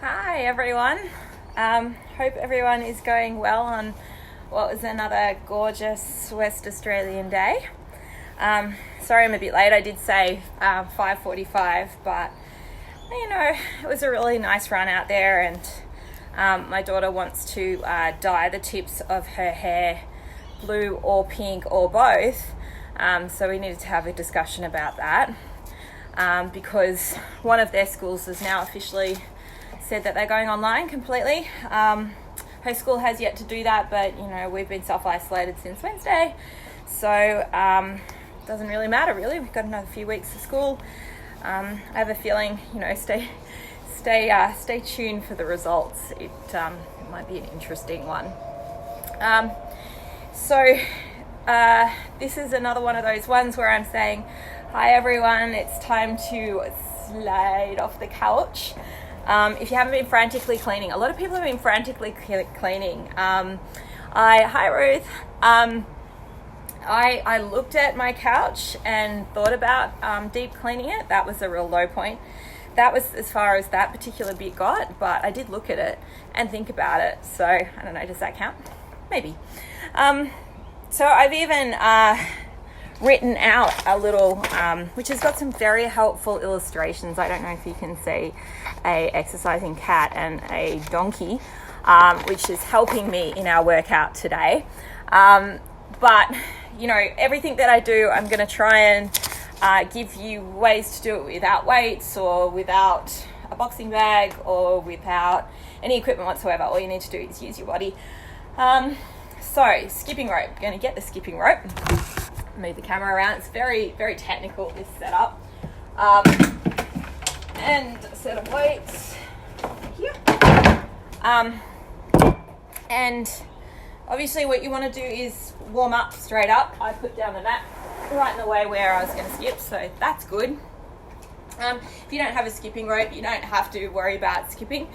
Hi everyone. Hope everyone is going well on what was another gorgeous West Australian day. Sorry I'm a bit late. I did say 5:45, but it was a really nice run out there, and my daughter wants to dye the tips of her hair blue or pink or both, so we needed to have a discussion about that because one of their schools has now officially said that they're going online completely. Her school has yet to do that, but we've been self-isolated since Wednesday, so it doesn't really matter really. We've got another few weeks of school. I have a feeling, stay tuned for the results. It might be an interesting one. This is another one of those ones where I'm saying, hi everyone, it's time to slide off the couch. If you haven't been frantically cleaning, a lot of people have been frantically cleaning. Hi Ruth. I looked at my couch and thought about deep cleaning it. That was a real low point. That was as far as that particular bit got, but I did look at it and think about it. So I don't know, does that count? Maybe. So I've even written out a little, which has got some very helpful illustrations. I don't know if you can see a exercising cat and a donkey, which is helping me in our workout today. But everything that I do, I'm going to try and give you ways to do it without weights or without a boxing bag or without any equipment whatsoever. All you need to do is use your body. So skipping rope, I'm going to get the skipping rope, move the camera around. It's very, very technical, this setup. And a set of weights here. And obviously what you want to do is warm up straight up. I put down the mat right in the way where I was going to skip, so that's good. If you don't have a skipping rope, you don't have to worry about skipping.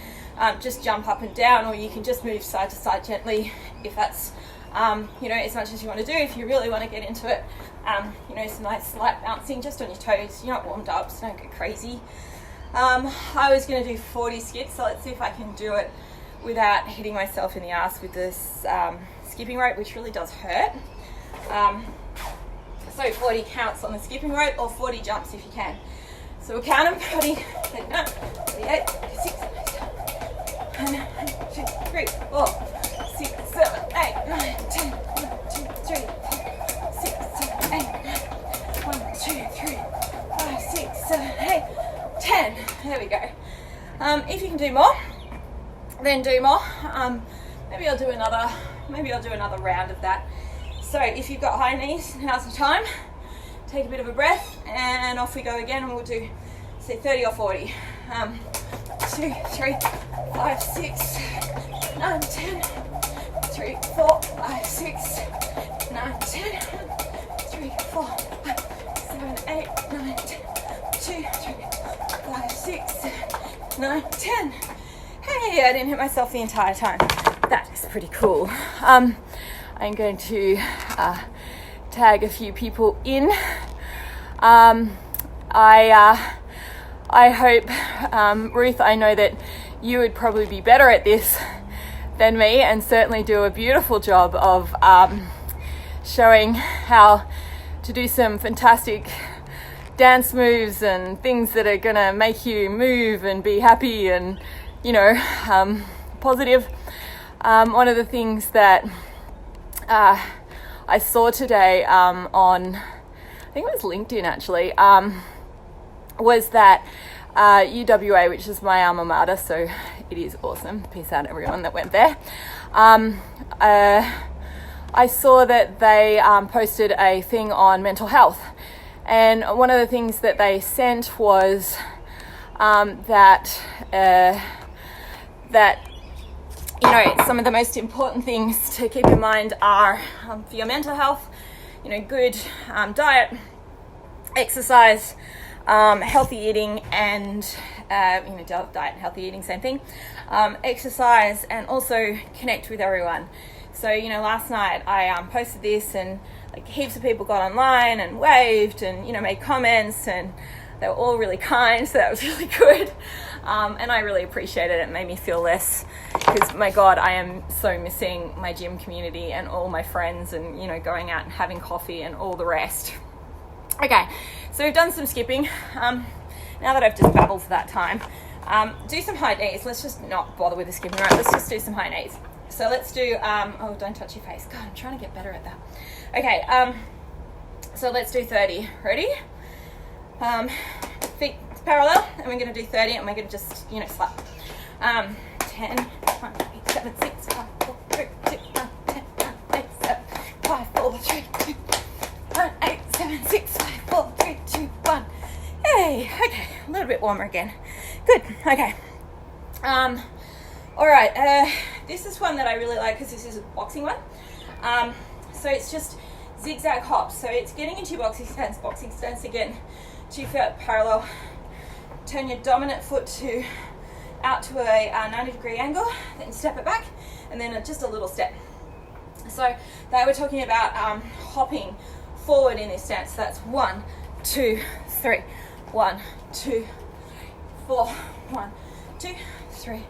Just jump up and down, or you can just move side to side gently if that's as much as you want to do. If you really want to get into it, some nice light bouncing just on your toes. You're not warmed up, so don't go crazy. I was going to do 40 skips, so let's see if I can do it without hitting myself in the ass with this skipping rope, which really does hurt. So 40 counts on the skipping rope, or 40 jumps if you can. So we'll count them: 40, 39, 38, 46, 47, 1, 2, 3, 4, 6, 7, 8, 9, 10, 1, 2, 3, 4, 6, 7, 8, 9, 1, 2, 3, 5, 6, 7, 8, 10. There we go. If you can do more, then do more. Maybe I'll do another round of that. So if you've got high knees, now's the time. Take a bit of a breath and off we go again, and we'll do say 30 or 40. 2, 3, 5, 6, 9, 10, 3, 4, 5, 6, 9, 10, 3, 4, 5, 7, 8, 9, 10, 2, 3, 5, 6, 7, 9, 10. Hey, I didn't hit myself the entire time. That is pretty cool. I'm going to tag a few people in. I hope, Ruth, I know that you would probably be better at this than me, and certainly do a beautiful job of showing how to do some fantastic dance moves and things that are going to make you move and be happy and, positive. One of the things that I saw today on, I think it was LinkedIn actually, was that UWA, which is my alma mater, so it is awesome. Peace out everyone that went there. I saw that they posted a thing on mental health, and one of the things that they sent was that some of the most important things to keep in mind are for your mental health, good diet, exercise, healthy eating, and diet and healthy eating, same thing, exercise, and also connect with everyone. So last night I posted this, and heaps of people got online and waved and made comments, and they were all really kind, so that was really good. And I really appreciated it. It made me feel less, because my God, I am so missing my gym community and all my friends and, you know, going out and having coffee and all the rest. Okay, so we've done some skipping. Now that I've just babbled for that time, do some high knees. Let's just not bother with the skipping, right? Let's just do some high knees. So let's do, oh, don't touch your face. God, I'm trying to get better at that. Okay, so let's do 30. Ready? Feet parallel, and we're going to do 30, and we're going to just, you know, slap. 10, 1, 8, 7, 6, 5, 4, 3, 2, 1, 10, 9, 8, 7, 5, 4, 3, 2, 1, 8, 7, 6, 5, 4, 3, 2, 1. Hey, okay, a little bit warmer again. Good, okay. All right, this is one that I really like because this is a boxing one. So it's just zigzag hops. So it's getting into your boxing stance again. 2 feet parallel. Turn your dominant foot out to a 90-degree angle, then step it back, and then just a little step. So they were talking about hopping forward in this stance. So that's 1, 2, 3. 1, 2, 4. 1, 2, 3,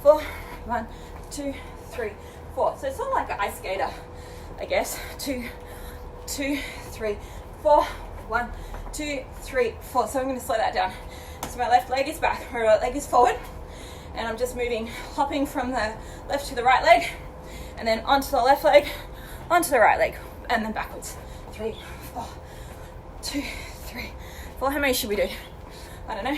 4. 1, 2, 3, 4. So it's sort of like an ice skater, I guess. 2, 3, 4. 1, 2, 3, 4. So I'm going to slow that down. So my left leg is back, my right leg is forward, and I'm just hopping from the left to the right leg, and then onto the left leg, onto the right leg, and then backwards. 3, 4, 2, 3, 4. How many should we do? I don't know.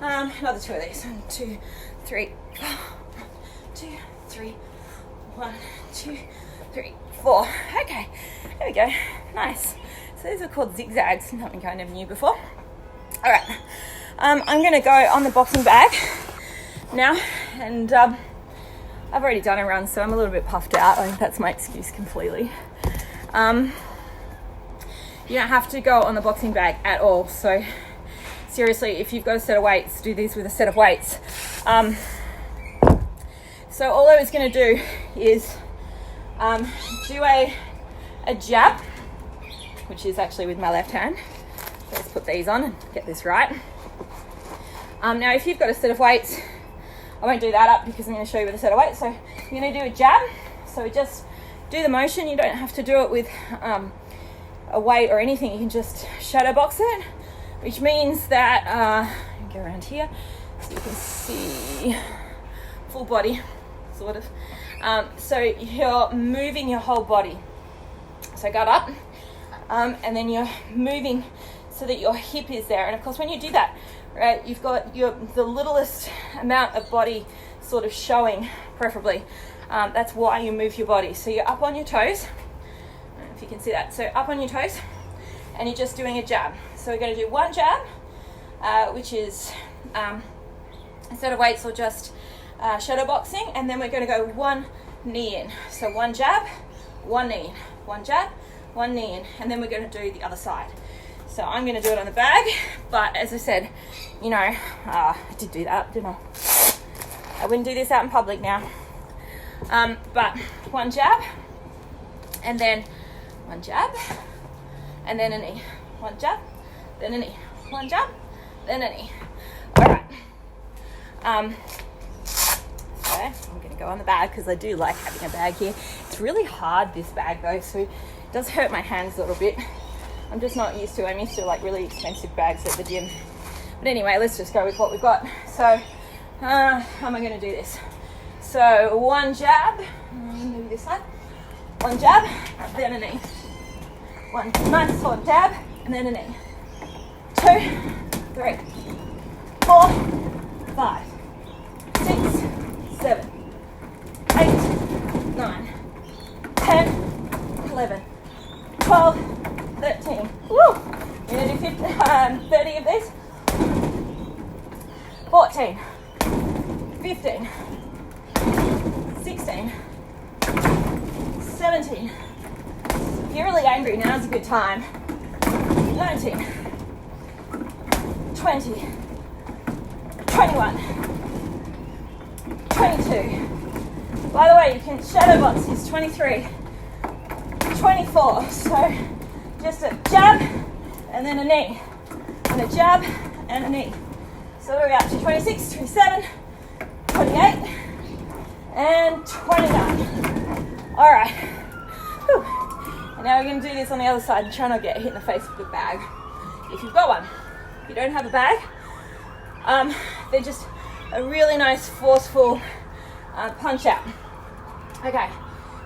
Another 2 of these. 1, 2, 3, 4. 1, 2, 3. 1, 2, 3, 4. Okay, there we go. Nice. So these are called zigzags, something I never knew before. All right, I'm going to go on the boxing bag now, and I've already done a run, so I'm a little bit puffed out. I think that's my excuse completely. You don't have to go on the boxing bag at all. So seriously, if you've got a set of weights, do these with a set of weights. So all I was going to do is do a jab, which is actually with my left hand. So let's put these on and get this right. Now, if you've got a set of weights, I won't do that up because I'm going to show you with a set of weights. So you're going to do a jab. So just do the motion. You don't have to do it with a weight or anything. You can just shadow box it, which means that, go around here so you can see full body, sort of. So you're moving your whole body. So gut up, and then you're moving so that your hip is there. And of course, when you do that, right, you've got the littlest amount of body sort of showing, preferably. That's why you move your body. So you're up on your toes, I don't know if you can see that. So up on your toes, and you're just doing a jab. So we're going to do one jab, which is a set of weights or just shadow boxing, and then we're going to go one knee in. So one jab, one knee in, one jab, one knee in, and then we're going to do the other side. So I'm going to do it on the bag, but as I said, you know, I did do that, didn't I? I wouldn't do this out in public now. But one jab, and then one jab, and then a knee. One jab, then a knee. One jab, then a knee. All right. So I'm going to go on the bag because I do like having a bag here. It's really hard, this bag though, so it does hurt my hands a little bit. I'm just not used to it. I'm used to like really expensive bags at the gym. But anyway, let's just go with what we've got. So how am I going to do this? So one jab, maybe this side. One jab, then a knee. One nice solid jab, and then a knee. 2, 3, 4, 5, 6, 7, 8, 9, 10, 11, 12, 13. Woo! You're going to do 30 of these. 14, 15, 16, 17. If you're really angry, now's a good time. 19, 20, 21, 22. By the way, you can shadow box is 23, 24. So just a jab and then a knee, and a jab and a knee. So we're up to 26, 27, 28, and 29. All right. Whew. And now we're going to do this on the other side and try not to get hit in the face with the bag. If you've got one. If you don't have a bag, they're just a really nice forceful punch out. Okay,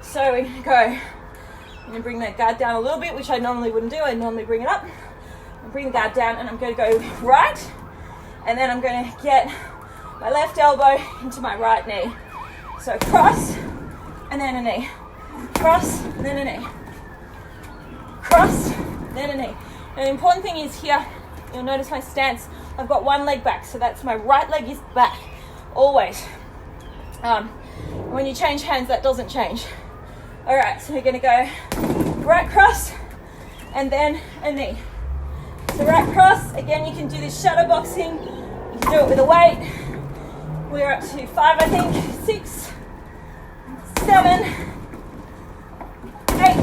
so we're going to go, I'm going to bring the guard down a little bit, which I normally wouldn't do. I normally bring it up and bring the guard down, and I'm going to go right, and then I'm going to get my left elbow into my right knee. So cross, and then a knee. Cross, then a knee. Cross, then a knee. Now the important thing is here, you'll notice my stance, I've got one leg back, so that's my right leg is back, always. When you change hands, that doesn't change. All right, so we're gonna go right cross, and then a knee. So right cross, again, you can do this shadow boxing, you can do it with a weight. We're up to 5, I think, 6, 7, 8,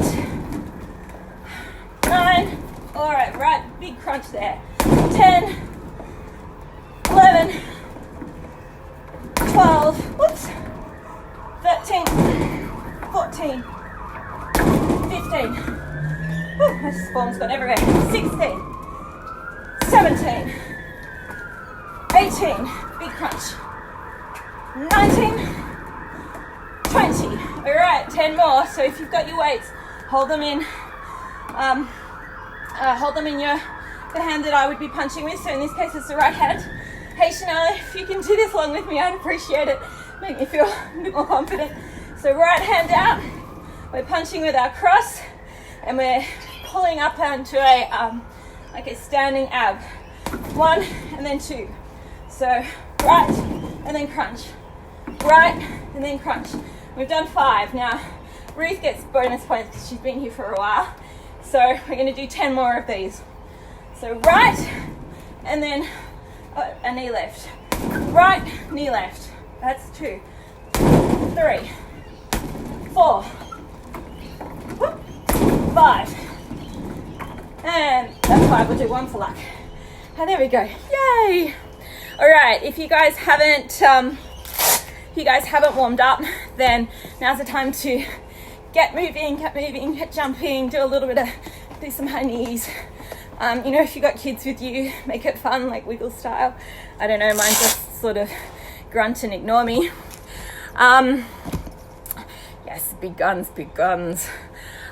9, all right, right, big crunch there. 10, 11, 12, whoops, 13, 14, 15, whew, my spawn's gone everywhere, 16, 17, 18, big crunch, 19, 20, all right, 10 more. So if you've got your weights, hold them in the hand that I would be punching with. So in this case, it's the right hand. Hey Chanel, if you can do this along with me, I'd appreciate it. Make me feel a bit more confident. So right hand out, we're punching with our cross, and we're pulling up onto a like a standing ab. 1 and then 2. So right and then crunch, right and then crunch. We've done 5. Now Ruth gets bonus points because she's been here for a while. So we're going to do 10 more of these. So right, and then a knee left. Right, knee left. That's 2, 3, 4, 5. And that's 5. We'll do 1 for luck. And there we go. Yay! All right. If you guys haven't warmed up, then now's the time to get moving, get jumping, do some high knees. If you got kids with you, make it fun, like wiggle style. I don't know, mine just sort of grunt and ignore me. Yes, big guns.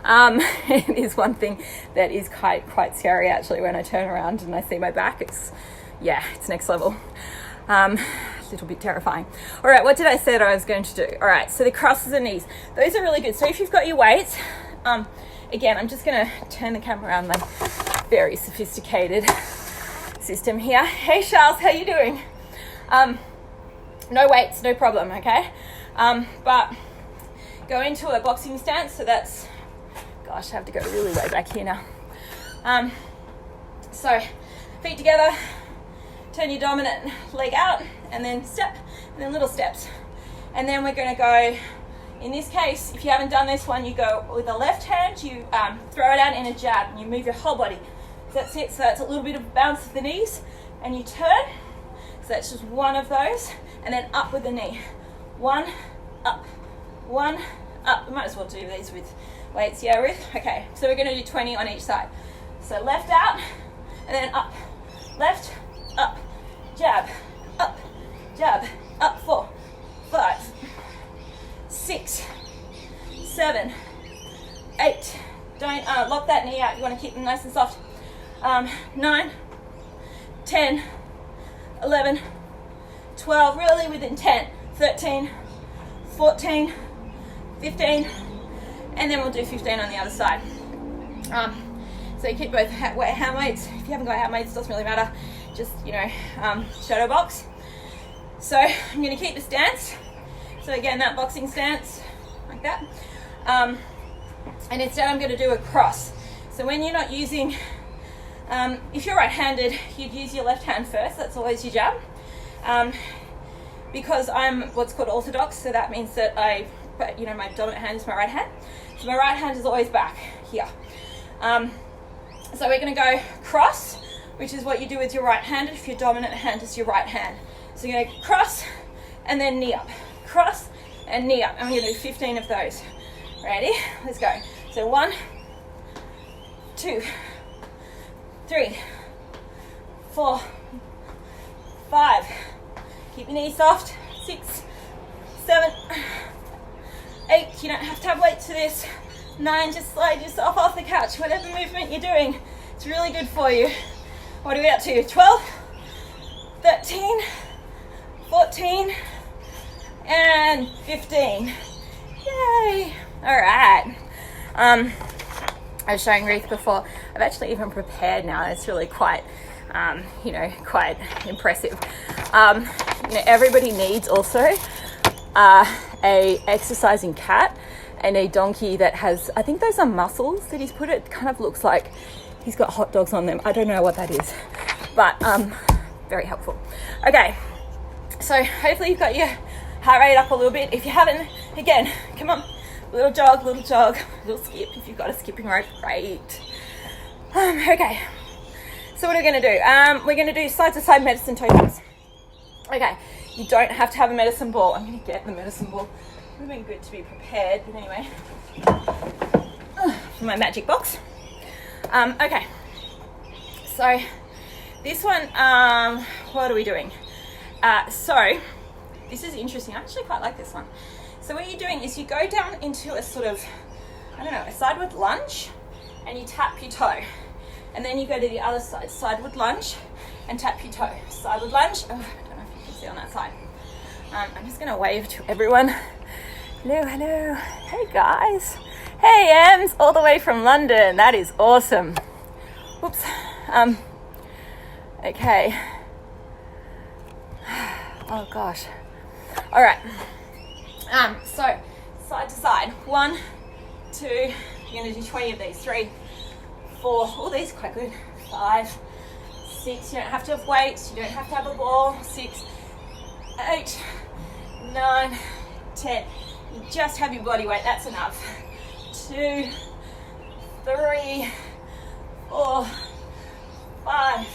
It is one thing that is quite scary actually when I turn around and I see my back. It's next level. A little bit terrifying. All right, what did I say that I was going to do? All right, so the crosses and knees, those are really good. So if you've got your weights, again, I'm just going to turn the camera around, my very sophisticated system here. Hey Charles, how you doing? No weights, no problem, okay? But go into a boxing stance, so that's, gosh, I have to go really way back here now. So feet together, turn your dominant leg out, and then step, and then little steps. And then we're going to go, in this case, if you haven't done this one, you go with the left hand, you throw it out in a jab, and you move your whole body. So that's it. So that's a little bit of bounce of the knees, and you turn. So that's just one of those, and then up with the knee. 1, up, 1, up. We might as well do these with weights, yeah, Ruth? Okay, so we're going to do 20 on each side. So left out, and then up, left, up, jab, up, 4, 5, 6, 7, 8. Don't lock that knee out. You want to keep them nice and soft. 9, 10, 11, 12, really within 10, 13, 14, 15, and then we'll do 15 on the other side. So you keep both hand weights. If you haven't got hand weights, it doesn't really matter. Just, shadow box. So I'm going to keep the stance. So again, that boxing stance, like that. And instead I'm going to do a cross. So when you're not using, if you're right-handed, you'd use your left hand first. That's always your jab. Because I'm what's called orthodox, so that means that my dominant hand is my right hand. So my right hand is always back here. So we're going to go cross, which is what you do with your right hand if your dominant hand is your right hand. So you're going to cross and then knee up, cross and knee up. And we're going to do 15 of those. Ready? Let's go. So 1, 2, 3, 4, 5. Keep your knees soft. 6, 7, 8. You don't have to have weights for this. 9, just slide yourself off the couch. Whatever movement you're doing, it's really good for you. What are we up to? 12, 13, 14, and 15. Yay! All right. I was showing Ruth before. I've actually even prepared now. It's really quite, quite impressive. Everybody needs also a exercising cat and a donkey that has, I think those are muscles that he's put. It kind of looks like he's got hot dogs on them. I don't know what that is, but very helpful. Okay, so hopefully you've got your heart rate up a little bit. If you haven't, again, come on, little jog, little skip. If you've got a skipping rope, great. Okay, so what are we going to do? We're going to do side to side medicine toe taps. Okay, you don't have to have a medicine ball. I'm going to get the medicine ball. It would have been good to be prepared, but anyway, for my magic box. Okay, so this one, what are we doing? So this is interesting. I actually quite like this one. So what you're doing is you go down into a sort of, a sideward lunge, and you tap your toe. And then you go to the other side, sideward lunge, and tap your toe. Sideward lunge, I don't know if you can see on that side. I'm just gonna wave to everyone. Hello. Hey guys. Hey Ems, all the way from London. That is awesome. Whoops. Okay. Oh gosh. All right. So side to side. 1, 2. You're gonna do 20 of these. 3, 4. Oh, these are quite good. 5, 6. You don't have to have weights. You don't have to have a ball. 6, 8, 9, 10. You just have your body weight. That's enough. 2, 3, 4, 5,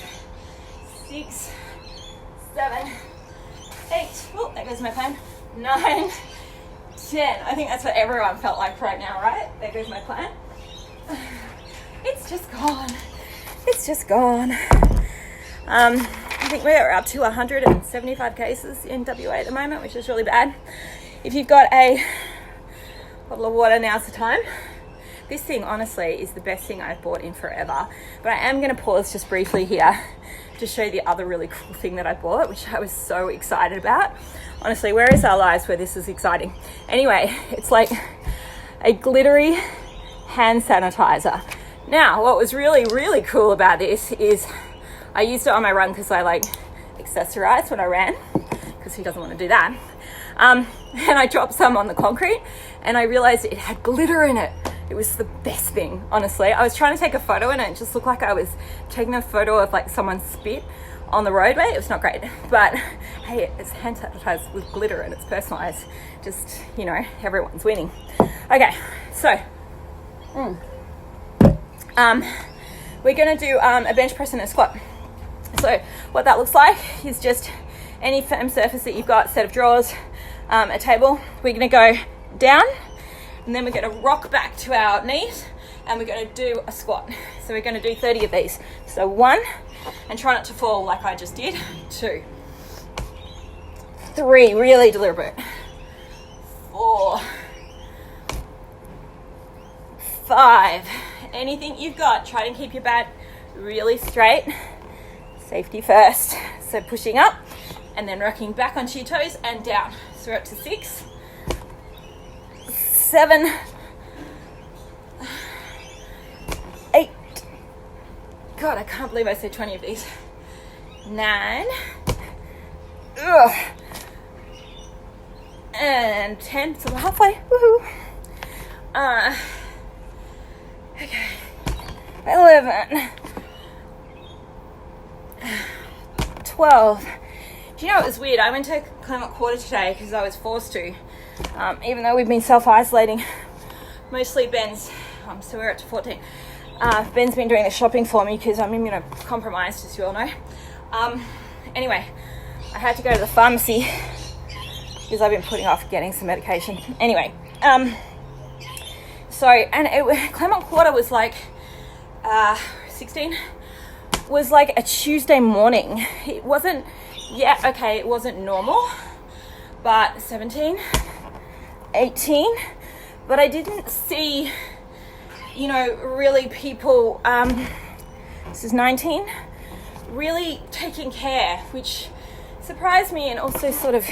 6, 7, 8. Oh, there goes my plan. 9, 10. I think that's what everyone felt like right now, right? There goes my plan. It's just gone. I think we're up to 175 cases in WA at the moment, which is really bad. If you've got a bottle of water, now's the time. This thing, honestly, is the best thing I've bought in forever. But I am going to pause just briefly here to show you the other really cool thing that I bought, which I was so excited about. Honestly, where is our lives where this is exciting? Anyway, it's like a glittery hand sanitizer. Now, what was really, really cool about this is I used it on my run because I accessorized when I ran, because who doesn't want to do that? And I dropped some on the concrete and I realized it had glitter in it. It was the best thing, honestly. I was trying to take a photo and it just looked like I was taking a photo of someone spit on the roadway. It was not great, but hey, it's hand sanitizer with glitter and it's personalized. Just, everyone's winning. Okay, so we're gonna do a bench press and a squat. So what that looks like is just any firm surface that you've got, set of drawers, a table. We're gonna go down and then we're gonna rock back to our knees and we're gonna do a squat. So we're gonna do 30 of these. So 1, and try not to fall like I just did. 2, 3, really deliberate. 4, 5, anything you've got, try and keep your back really straight. Safety first. So pushing up and then rocking back onto your toes and down. So we're up to 6, 7, 8. God, I can't believe I said 20 of these. 9. And 10. So we're halfway. Woohoo. Okay. 11. 12. Do you know, it was weird? I went to Clement Quarter today because I was forced to, even though we've been self-isolating, mostly Ben's, so we're up to 14. Ben's been doing the shopping for me because I'm immunocompromised, as you all know. Anyway, I had to go to the pharmacy because I've been putting off getting some medication. Anyway, Claremont Quarter was like 16 was like a Tuesday morning. It wasn't, it wasn't normal, but 17, 18, but I didn't see, really people, this is 19, really taking care, which surprised me and also sort of,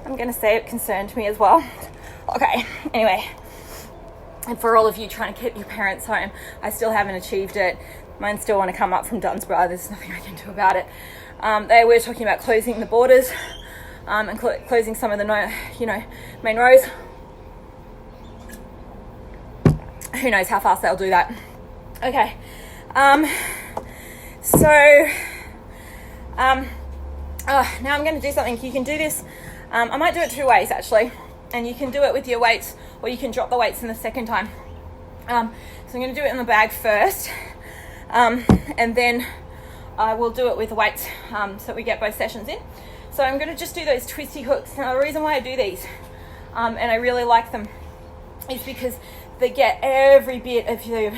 I'm going to say it concerned me as well. Okay, anyway, and for all of you trying to keep your parents home, I still haven't achieved it. Mine still want to come up from Dunsborough. There's nothing I can do about it. They were talking about closing the borders and closing some of the main roads. Who knows how fast they'll do that. Okay. Now I'm going to do something. You can do this. I might do it 2 ways actually, and you can do it with your weights, or you can drop the weights in the second time. So I'm going to do it in the bag first, and then I will do it with the weights, so we get both sessions in. So I'm going to just do those twisty hooks. Now the reason why I do these, and I really like them, is because they get every bit of your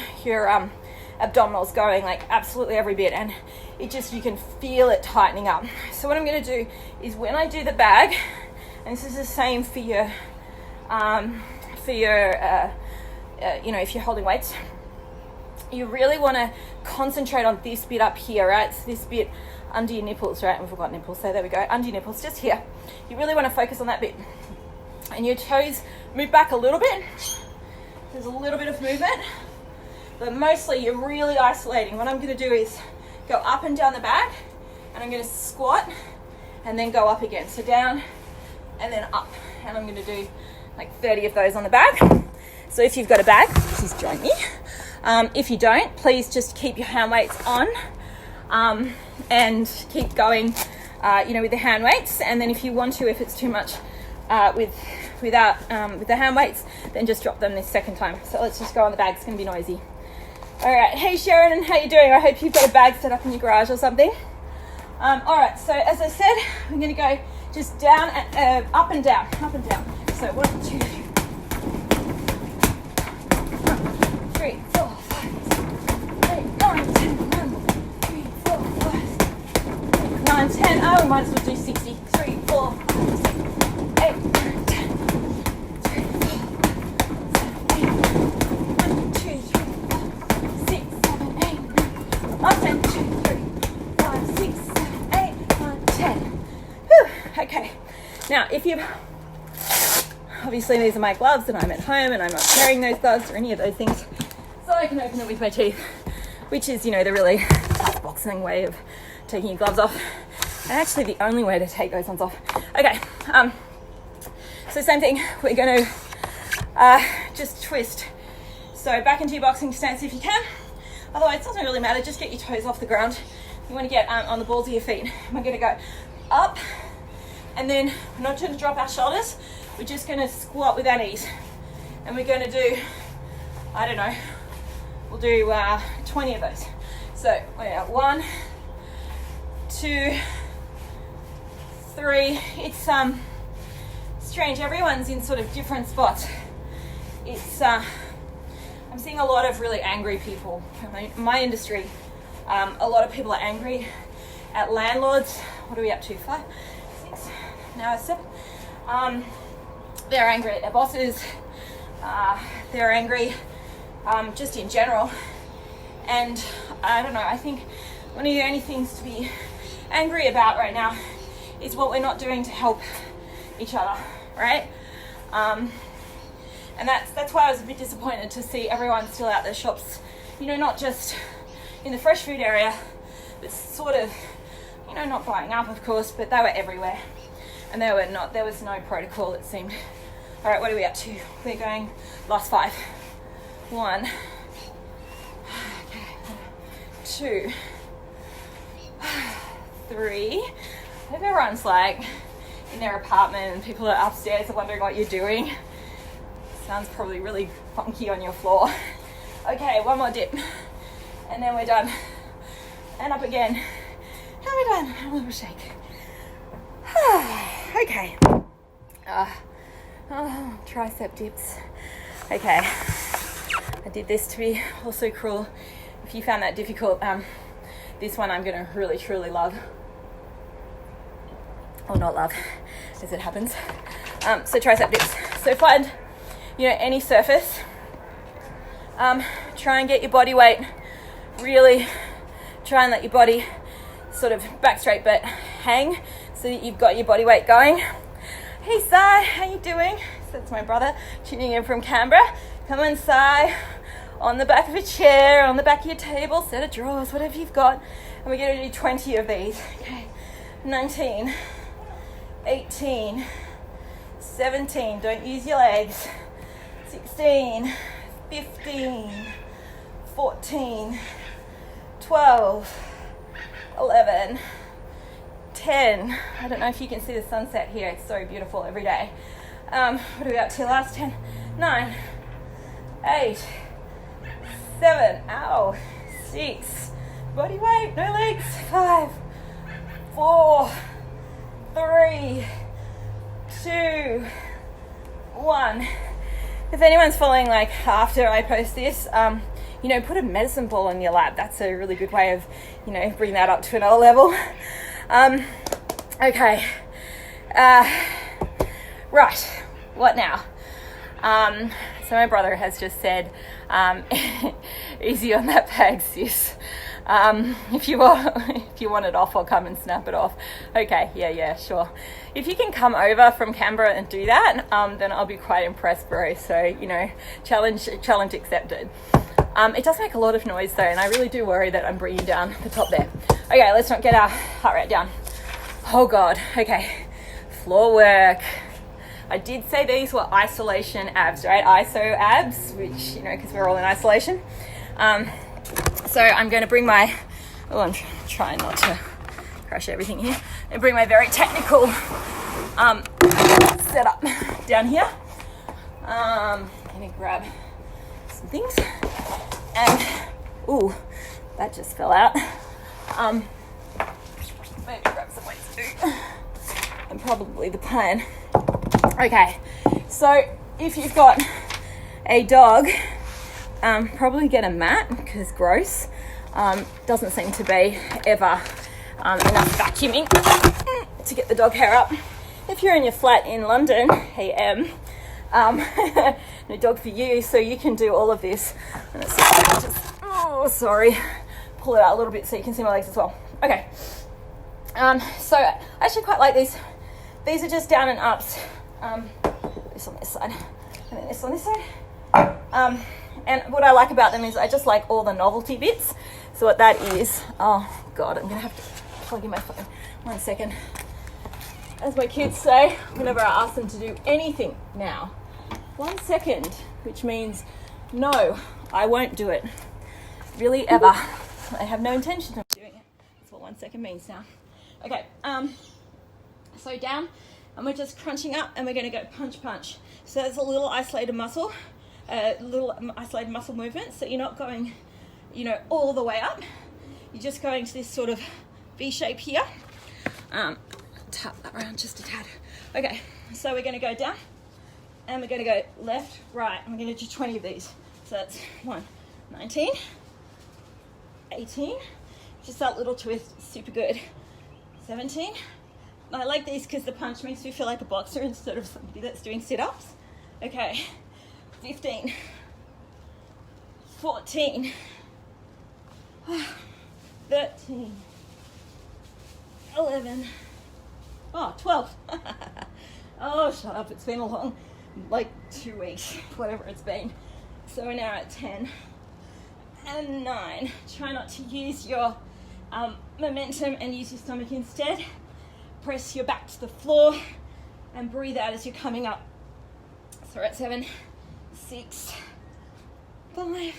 abdominals going, like absolutely every bit, and you can feel it tightening up. So what I'm going to do is when I do the bag, and this is the same for your if you're holding weights, you really want to concentrate on this bit up here, right? So this bit under your nipples, right? We've got nipples, so there we go, under your nipples, just here. You really want to focus on that bit. And your toes move back a little bit. There's a little bit of movement, but mostly you're really isolating. What I'm going to do is go up and down the back, and I'm going to squat and then go up again. So down and then up. And I'm going to do like 30 of those on the back. So if you've got a bag, please join me. If you don't, please just keep your hand weights on and keep going, with the hand weights. And then if you want to, if it's too much with the hand weights, then just drop them this second time. So let's just go on the bag. It's going to be noisy. All right. Hey, Sharon, how you doing? I hope you've got a bag set up in your garage or something. All right. So as I said, I'm going to go just down, up and down, up and down. So 1, 2, 3, 4, 5, 6, 8, 9, 10. 1, 2, 3, 4, 5, 6, 9, 10. Oh, we might as well do 60. 3, 4, 5, 6, 8, 9, 10. 3, 4, 7, 8. 1, 2, 3, 4, 6, 7, 8. 1, 10, 2, 3, 5, 6, 7, 8, 9, 10. Whew. Okay. Now, if you obviously these are my gloves and I'm at home and I'm not carrying those gloves or any of those things, so I can open it with my teeth, which is, the really tough boxing way of taking your gloves off, and actually the only way to take those ones off. Okay, so same thing, we're going to just twist. So back into your boxing stance if you can, otherwise it doesn't really matter, just get your toes off the ground. You want to get on the balls of your feet. We're going to go up, and then we're not going to drop our shoulders, we're just going to squat with our knees, and we're going to do, I don't know, we'll do 20 of those. So 1, 2, 3. It's strange, everyone's in sort of different spots. It's I'm seeing a lot of really angry people. In my industry, a lot of people are angry at landlords. What are we up to? 5, 6, now 7. They're angry at their bosses. They're angry just in general. And I don't know, I think one of the only things to be angry about right now is what we're not doing to help each other, right? And that's why I was a bit disappointed to see everyone still out their shops, not just in the fresh food area, but sort of, not buying up, of course, but they were everywhere. And there was no protocol, it seemed. All right, what are we up to? We're going last 5. 1, okay, 2, 3. I hope everyone's like in their apartment and people are upstairs are wondering what you're doing. Sounds probably really funky on your floor. Okay, one more dip. And then we're done. And up again. And we're done. A little shake. Okay. Tricep dips. Okay. I did this to be also cruel. If you found that difficult, this one I'm going to really, truly love. Or not love, as it happens. So tricep dips. So find, any surface. Try and get your body weight. Really try and let your body sort of back straight but hang so that you've got your body weight going. Hey Sai, how you doing? So that's my brother tuning in from Canberra. Come on Sai, on the back of a chair, on the back of your table, set of drawers, whatever you've got. And we're going to do 20 of these. Okay, 19, 18, 17, don't use your legs, 16, 15, 14, 12, 11, 10. I don't know if you can see the sunset here. It's so beautiful every day. What are we up to? Last 10, 9, 8, 7, 6, body weight, no legs, 5, 4, 3, 2, 1. If anyone's following after I post this, put a medicine ball in your lap. That's a really good way of, bringing that up to another level. Okay. Right. What now? So my brother has just said, easy on that bag, sis. If you want it off, I'll come and snap it off. Okay, yeah, sure. If you can come over from Canberra and do that, then I'll be quite impressed, bro. So, challenge accepted. It does make a lot of noise though, and I really do worry that I'm bringing down the top there. Okay, let's not get our heart rate down. Oh God, okay. Floor work. I did say these were isolation abs, right? ISO abs, which, because we're all in isolation. So I'm going to bring my, I'm trying not to crush everything here, and bring my very technical setup down here. I'm going to grab some things, and, ooh, that just fell out. Maybe grab some weights too, and probably the plan. Okay, so if you've got a dog, probably get a mat, because gross. Doesn't seem to be ever enough vacuuming to get the dog hair up. If you're in your flat in London, hey no dog for you, so you can do all of this. And it's just, pull it out a little bit so you can see my legs as well. Okay, so I actually quite like these. These are just down and ups. This on this side, and then this on this side. And what I like about them is I just like all the novelty bits. So what that is, oh God, I'm gonna have to plug in my phone. 1 second. As my kids say, whenever I ask them to do anything now, 1 second, which means no, I won't do it. Really, ever. I have no intention of doing it. That's what 1 second means now. Okay, so down, and we're just crunching up, and we're going to go punch. So there's a little isolated muscle movement. So you're not going, all the way up. You're just going to this sort of V shape here. Tap that around just a tad. Okay, so we're going to go down, and we're going to go left, right. I'm going to do 20 of these. So that's 19, 18. Just that little twist, super good. 17. I like these because the punch makes me feel like a boxer instead of somebody that's doing sit-ups. Okay, 15, 14, 13, 11, 12. Oh, shut up, it's been a long, 2 weeks, whatever it's been. So we're now at 10 and 9. Try not to use your momentum and use your stomach instead. Press your back to the floor and breathe out as you're coming up. So we're at 7, 6, 5,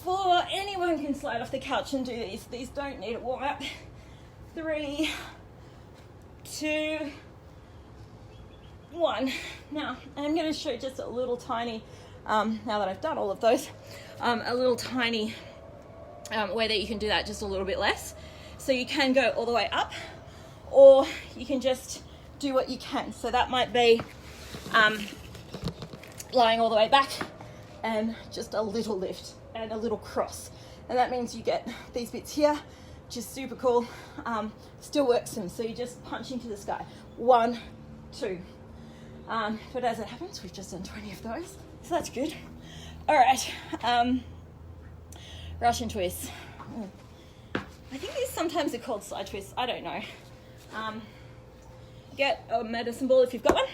4. Anyone can slide off the couch and do these. These don't need a warm up. 3, 2, 1. Now, I'm going to show just a little tiny now that I've done all of those, a little tiny way that you can do that just a little bit less. So you can go all the way up, or you can just do what you can. So that might be lying all the way back and just a little lift and a little cross. And that means you get these bits here, which is super cool. Still works them. So you just punch into the sky. 1, 2. But as it happens, we've just done 20 of those. So that's good. All right. Russian twists. I think these sometimes are called side twists. I don't know. Get a medicine ball if you've got one.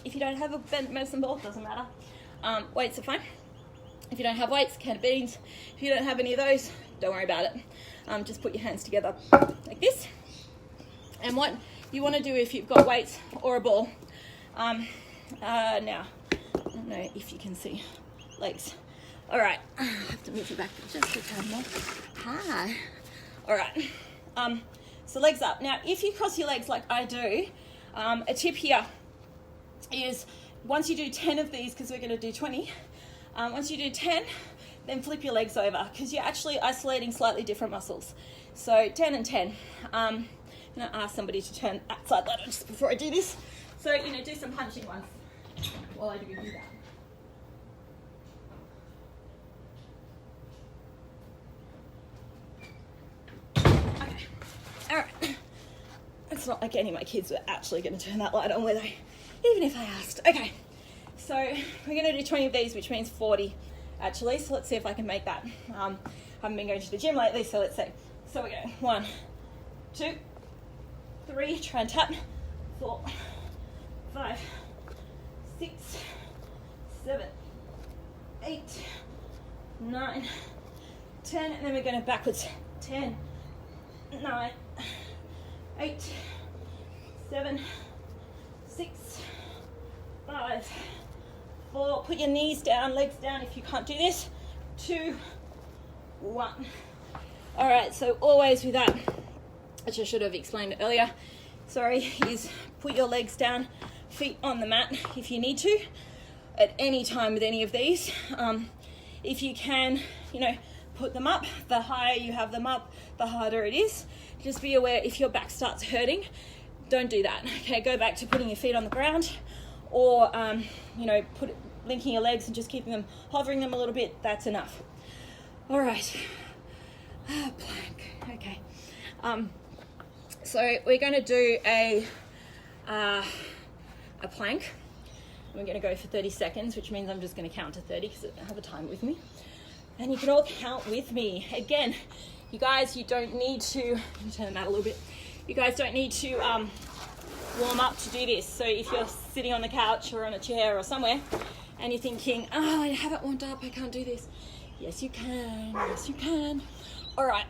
If you don't have a medicine ball, it doesn't matter. Weights are fine. If you don't have weights, can of beans. If you don't have any of those, don't worry about it. Just put your hands together like this. And what you want to do if you've got weights or a ball, now, I don't know if you can see legs. All right, I have to move you back just a tad more. Hi. All right, so legs up. Now, if you cross your legs like I do, a tip here is once you do 10 of these, because we're going to do 20, once you do 10, then flip your legs over, because you're actually isolating slightly different muscles. So 10 and 10. I'm going to ask somebody to turn that side ladder just before I do this. So, do some punching ones while I do that. Okay, all right. It's not like any of my kids were actually going to turn that light on, were they? Even if I asked. Okay, so we're going to do 20 of these, which means 40 actually. So let's see if I can make that. I haven't been going to the gym lately, so let's see. So we're going 1, 2, 3, try and tap, 4, 5, 6, 7, 8, 9, 10, and then we're going to backwards. 10, 9, 8, 7, 6, 5, 4. Put your knees down, legs down if you can't do this. 2, 1. All right, so always with that, which I should have explained earlier, is put your legs down, feet on the mat if you need to, at any time with any of these. If you can, put them up. The higher you have them up, the harder it is. Just be aware if your back starts hurting, don't do that. Okay, go back to putting your feet on the ground, or linking your legs and just keeping them, hovering them a little bit. That's enough. All right. Plank. Okay. So we're going to do a plank. We're going to go for 30 seconds, which means I'm just going to count to 30 because I don't have a time with me. And you can all count with me. Again, you guys, you don't need to, let me turn that a little bit. You guys don't need to warm up to do this. So if you're sitting on the couch or on a chair or somewhere and you're thinking, I haven't warmed up, I can't do this. Yes, you can. Yes, you can. All right.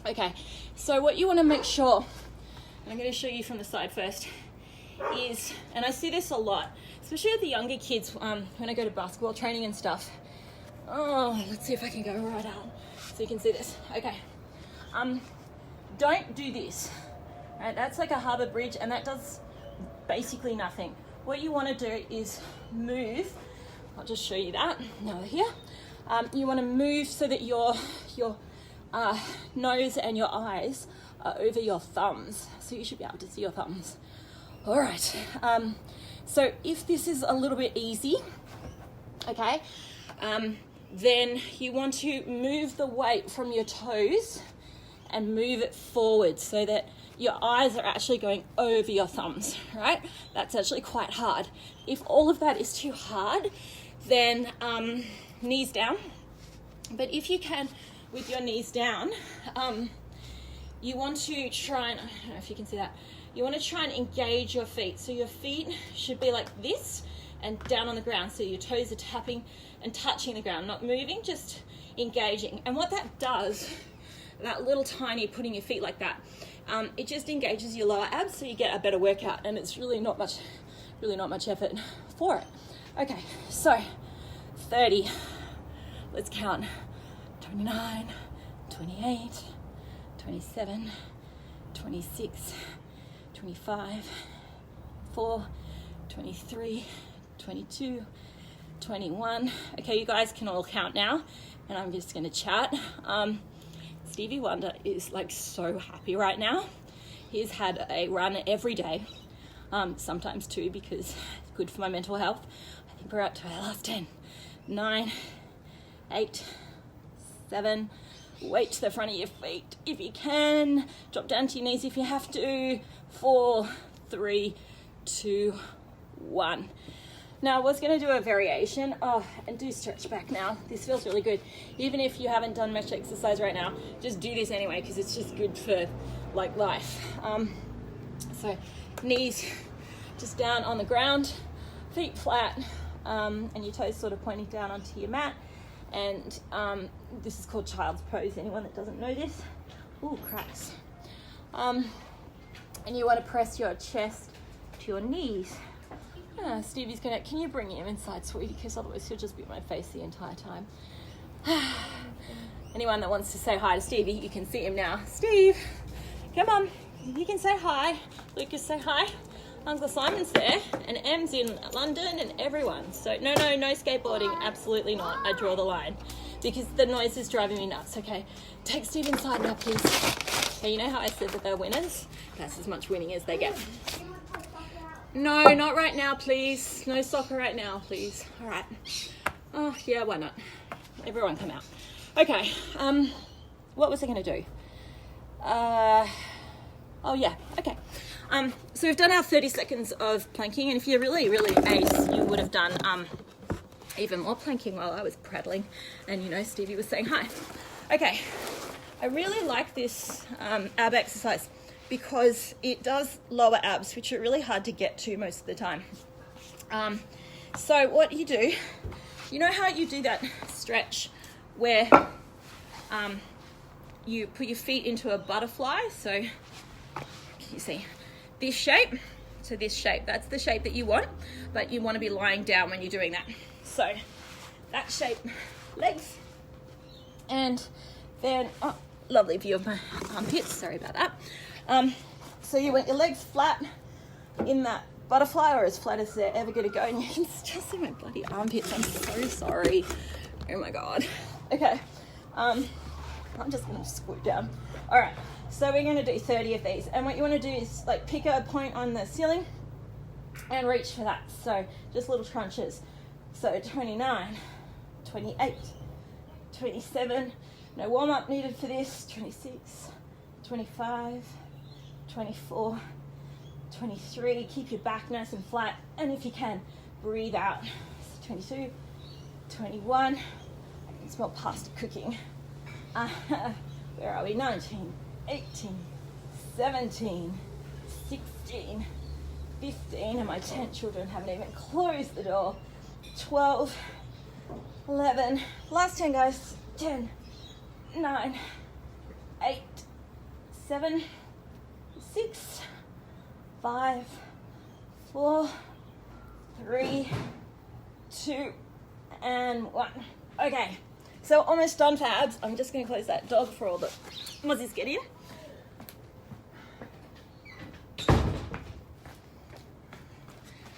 Okay. So what you want to make sure, and I'm going to show you from the side first, is, and I see this a lot, especially with the younger kids when I go to basketball training and stuff. Oh, let's see if I can go right out so you can see this. Okay. Don't do this. Right? That's like a harbour bridge, and that does basically nothing. What you want to do is move. I'll just show you that. Now here. You want to move so that your nose and your eyes are over your thumbs. So you should be able to see your thumbs. All right. So if this is a little bit easy, okay, then you want to move the weight from your toes and move it forward so that your eyes are actually going over your thumbs, right? That's actually quite hard. If all of that is too hard, then knees down. But if you can, with your knees down, you want to try and, I don't know if you can see that, you want to try and engage your feet. So your feet should be like this and down on the ground. So your toes are tapping and touching the ground, not moving, just engaging. And what that does, that little tiny putting your feet like that, it just engages your lower abs, so you get a better workout, and it's really not much effort for it. Okay, so 30, let's count. 29, 28, 27, 26, 25, 4, 23, 22, 21. Okay, you guys can all count now, and I'm just gonna chat. Stevie Wonder is like so happy right now. He's had a run every day, sometimes two because it's good for my mental health. I think we're up to our last 10. 9, 8, 7. Weight to the front of your feet if you can. Drop down to your knees if you have to. 4, 3, 2, 1. Now I was going to do a variation. And do stretch back now. This feels really good. Even if you haven't done much exercise right now, just do this anyway because it's just good for like life. So knees just down on the ground, feet flat, and your toes sort of pointing down onto your mat. And this is called child's pose, anyone that doesn't know this. Ooh, cracks. And you want to press your chest to your knees. Stevie's gonna, can you bring him inside, sweetie, because otherwise he'll just be at my face the entire time. Anyone that wants to say hi to Stevie, you can see him now. Steve, come on, you can say hi. Lucas, say hi. Uncle Simon's there, and Em's in London, and everyone. So no skateboarding, absolutely not. I draw the line because the noise is driving me nuts. Okay, take Steve inside now, please. Okay, you know how I said that they're winners? That's as much winning as they get. No, not right now, please. No soccer right now, please. All right. Oh, yeah, why not? Everyone come out. Okay, what was I going to do? Oh, yeah, okay. So we've done our 30 seconds of planking, and if you're really, really ace, you would have done even more planking while I was prattling, and you know, Stevie was saying hi. Okay, I really like this ab exercise because it does lower abs, which are really hard to get to most of the time. So what you do, you know how you do that stretch where you put your feet into a butterfly? So you see this shape, so this shape, that's the shape that you want, but you want to be lying down when you're doing that. So that shape, legs, and then, oh, lovely view of my armpits, sorry about that. So you want your legs flat in that butterfly, or as flat as they're ever going to go, and you can still see my bloody armpits, I'm so sorry. Oh my God. Okay, I'm just going to scoot down. All right, so we're going to do 30 of these, and what you want to do is like pick a point on the ceiling and reach for that. So just little crunches. So 29, 28, 27, no warm up needed for this, 26, 25, 24, 23, keep your back nice and flat, and if you can, breathe out. So 22, 21, I can smell pasta cooking. Where are we? 19, 18, 17, 16, 15, and my tent children haven't even closed the door. 12, 11, last 10 guys, 10, 9, 8, 7, 6, 5, 4, 3, 2, and 1. Okay, so almost done for abs. I'm just going to close that door for all the mozzies get in.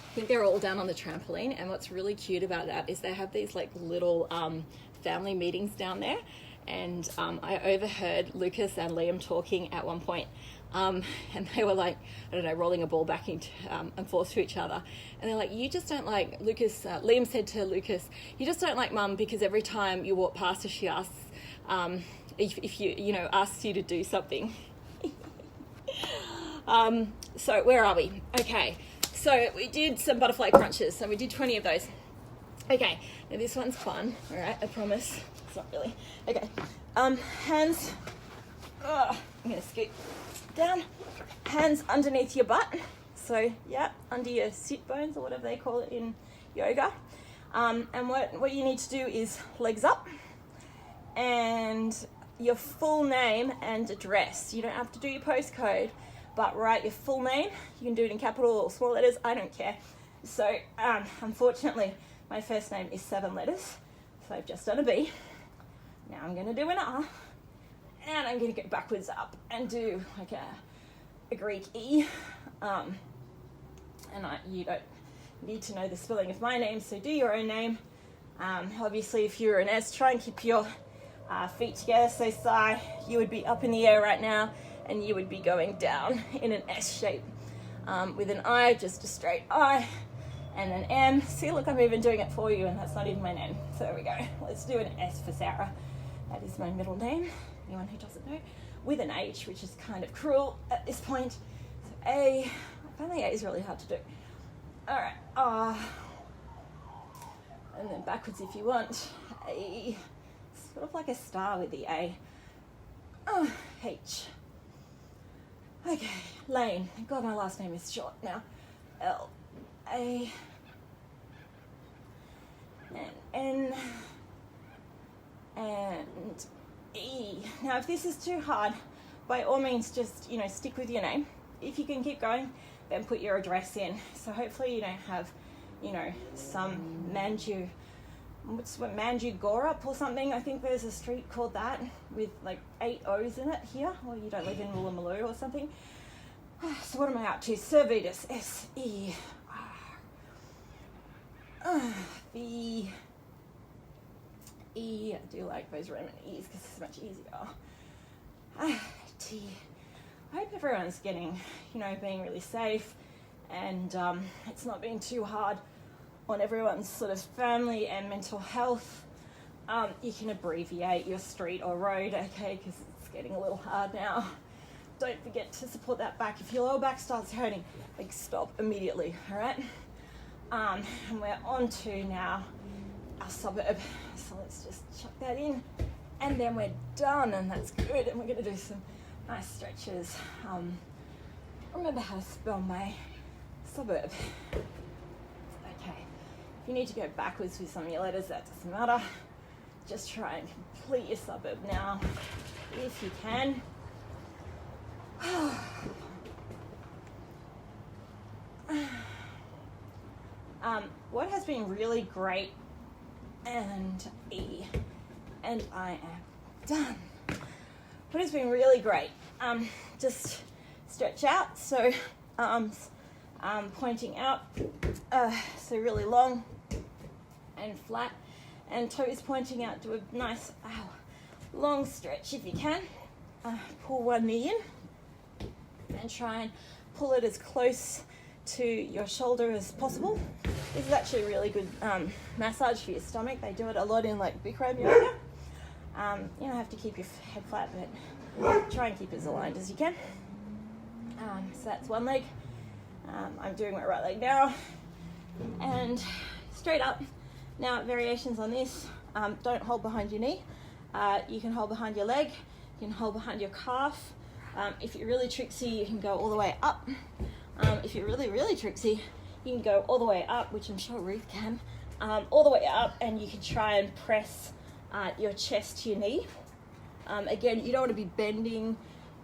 I think they're all down on the trampoline, and what's really cute about that is they have these like little family meetings down there, and I overheard Lucas and Liam talking at one point, and they were like, I don't know, rolling a ball back into and forth to each other, and they're like, you just don't like Lucas. Liam said to Lucas, you just don't like Mum because every time you walk past her, she asks if you know asks you to do something. So where are we? Okay. So we did some butterfly crunches, so we did 20 of those. Okay, now this one's fun, all right, I promise. It's not really. Okay, hands, I'm gonna scoot down, hands underneath your butt. So yeah, under your sit bones or whatever they call it in yoga. And what you need to do is legs up and your full name and address. You don't have to do your postcode, but write your full name. You can do it in capital or small letters, I don't care. So unfortunately, my first name is 7 letters, so I've just done a B. Now I'm gonna do an R, and I'm gonna go backwards up and do like a Greek E. And you don't need to know the spelling of my name, so do your own name. Obviously, if you're an S, try and keep your feet together. So Sai, you would be up in the air right now, and you would be going down in an S shape. With an I, just a straight I, and an M. See, look, I'm even doing it for you, and that's not even my name. So there we go. Let's do an S for Sarah. That is my middle name, anyone who doesn't know. With an H, which is kind of cruel at this point. So A, I find the A is really hard to do. All right, R, and then backwards if you want. A, sort of like a star with the A. H. Okay, Lane. Thank God my last name is short now. L, A, and N, and E. Now, if this is too hard, by all means, just, stick with your name. If you can keep going, then put your address in. So hopefully you don't have, some Manju Gorup or something. I think there's a street called that with like 8 O's in it here, or you don't live in Woolloomooloo or something. So what am I up to? Servetus, S-E-R, V, E. I do like those Roman E's because it's much easier. T. I hope everyone's getting, being really safe, and it's not being too hard on everyone's sort of family and mental health. You can abbreviate your street or road, okay, because it's getting a little hard now. Don't forget to support that back. If your lower back starts hurting, stop immediately, all right? And we're on to now our suburb. So let's just chuck that in, and then we're done, and that's good. And we're gonna do some nice stretches. Remember how to spell my suburb. Okay, if you need to go backwards with some of your letters, that doesn't matter. Just try and complete your suburb now, if you can. What has been really great, and E, and I am done. What has been really great, just stretch out, so arms pointing out, so really long and flat, and toes pointing out. Do a nice long stretch if you can. Pull one knee in and try and pull it as close to your shoulder as possible. This is actually a really good massage for your stomach. They do it a lot in like Bikram yoga. You don't have to keep your head flat, but try and keep it as aligned as you can. So that's one leg. I'm doing my right leg now, and straight up. Now variations on this. Don't hold behind your knee. You can hold behind your leg. You can hold behind your calf. If you're really tricksy, you can go all the way up. If you're really, really tricksy, you can go all the way up, which I'm sure Ruth can, all the way up, and you can try and press your chest to your knee. Again, you don't want to be bending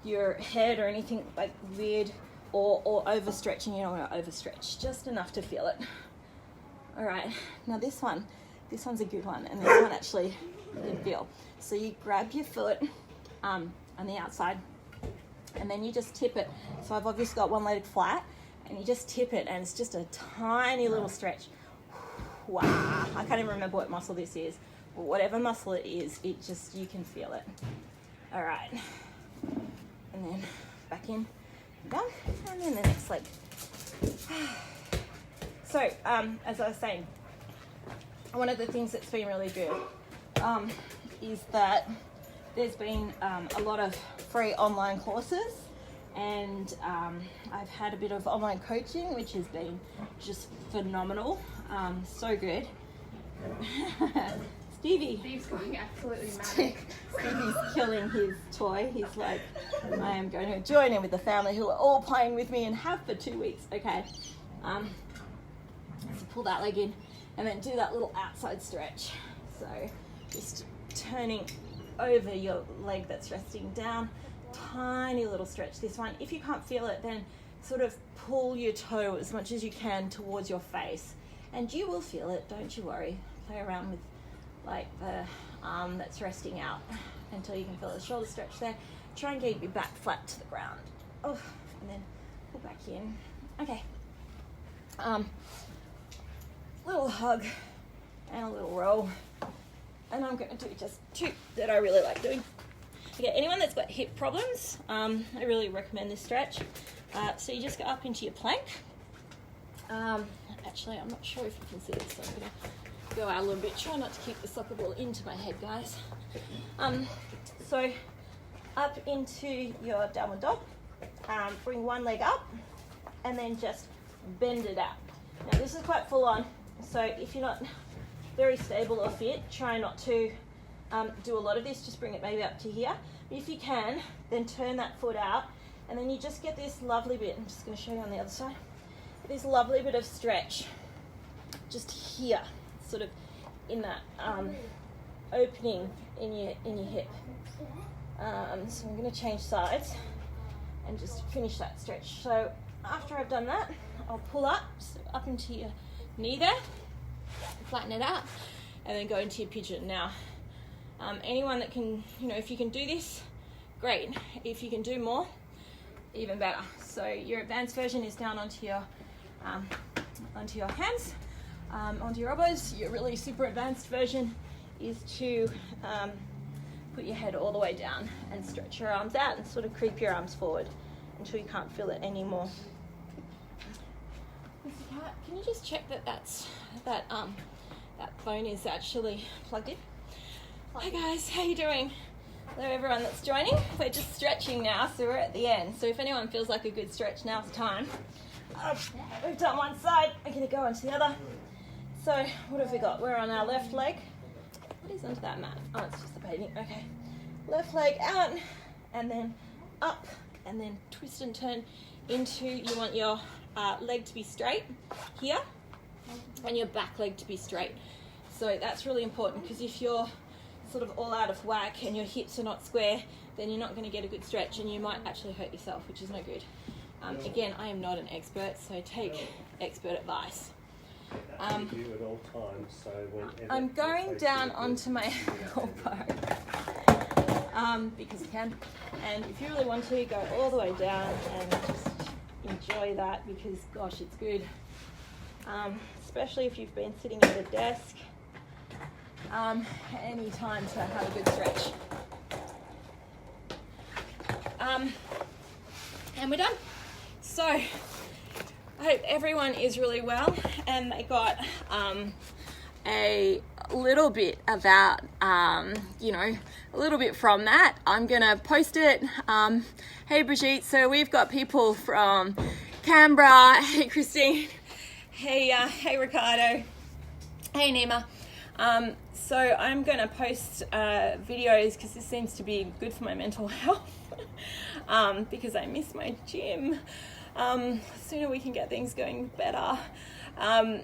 your head or anything like weird or overstretching. You don't want to overstretch, just enough to feel it. All right, now this one's a good one, and this one actually you can feel. So you grab your foot on the outside, and then you just tip it. So I've obviously got one leg flat, and you just tip it, and it's just a tiny little stretch. Wow, I can't even remember what muscle this is, but whatever muscle it is, you can feel it. All right, and then back in, down, and then the next leg. So, as I was saying, one of the things that's been really good is that there's been a lot of free online courses, and I've had a bit of online coaching, which has been just phenomenal. So good. Steve's going absolutely manic. Stevie's killing his toy. He's like, I am going to join in with the family who are all playing with me and have for 2 weeks. Okay. So pull that leg in and then do that little outside stretch. So just turning over your leg that's resting down. Tiny little stretch, this one. If you can't feel it, then sort of pull your toe as much as you can towards your face, and you will feel it, don't you worry. Play around with like the arm that's resting out until you can feel the shoulder stretch there. Try and keep your back flat to the ground. Oh, and then pull back in. Okay. Little hug and a little roll. And I'm going to do just 2 that I really like doing. Okay, anyone that's got hip problems, I really recommend this stretch. So you just go up into your plank. Actually, I'm not sure if you can see this, so I'm going to go out a little bit. Try not to kick the soccer ball into my head, guys. So up into your downward dog. Bring one leg up and then just bend it out. Now this is quite full on, so if you're not very stable or fit, try not to do a lot of this. Just bring it maybe up to here. But if you can, then turn that foot out, and then you just get this lovely bit. I'm just going to show you on the other side. This lovely bit of stretch just here, sort of in that opening in your hip. So I'm going to change sides and just finish that stretch. So after I've done that, I'll pull up into your knee there, flatten it out, and then go into your pigeon. Now, anyone that can, if you can do this, great. If you can do more, even better. So your advanced version is down onto your hands, onto your elbows. Your really super advanced version is to put your head all the way down and stretch your arms out and sort of creep your arms forward until you can't feel it anymore. Can you just check that phone is actually plugged in? Hi guys, how you doing? Hello everyone that's joining. We're just stretching now, so we're at the end. So if anyone feels like a good stretch, now's the time. We've done one side, we're going to go on to the other. So what have we got? We're on our left leg. What is onto that mat? Oh, it's just the paving. Okay. Left leg out, and then up, and then twist and turn into, you want your leg to be straight here, and your back leg to be straight. So that's really important, because if you're sort of all out of whack and your hips are not square, then you're not going to get a good stretch, and you might actually hurt yourself, which is no good. Again, I am not an expert, so take expert advice. I'm going down onto my elbow because I can, and if you really want to, go all the way down and just enjoy that, because gosh, it's good, especially if you've been sitting at a desk. Any time to have a good stretch. And we're done. So I hope everyone is really well, and they got a little bit about, a little bit from that. I'm gonna post it. Hey Brigitte, so we've got people from Canberra. Hey Christine. Hey Ricardo. Hey Nima. So I'm going to post videos, because this seems to be good for my mental health, because I miss my gym. The sooner we can get things going, better. I'll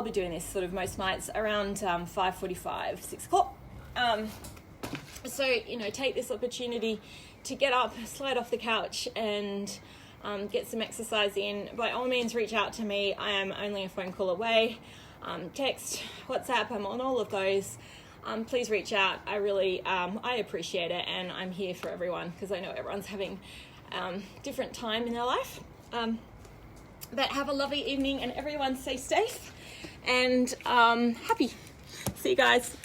be doing this sort of most nights around 5:45, 6 o'clock. So, take this opportunity to get up, slide off the couch, and get some exercise in. By all means, reach out to me. I am only a phone call away. Text, WhatsApp, I'm on all of those. Please reach out. I really, I appreciate it, and I'm here for everyone, because I know everyone's having different time in their life. But have a lovely evening, and everyone stay safe and happy. See you guys.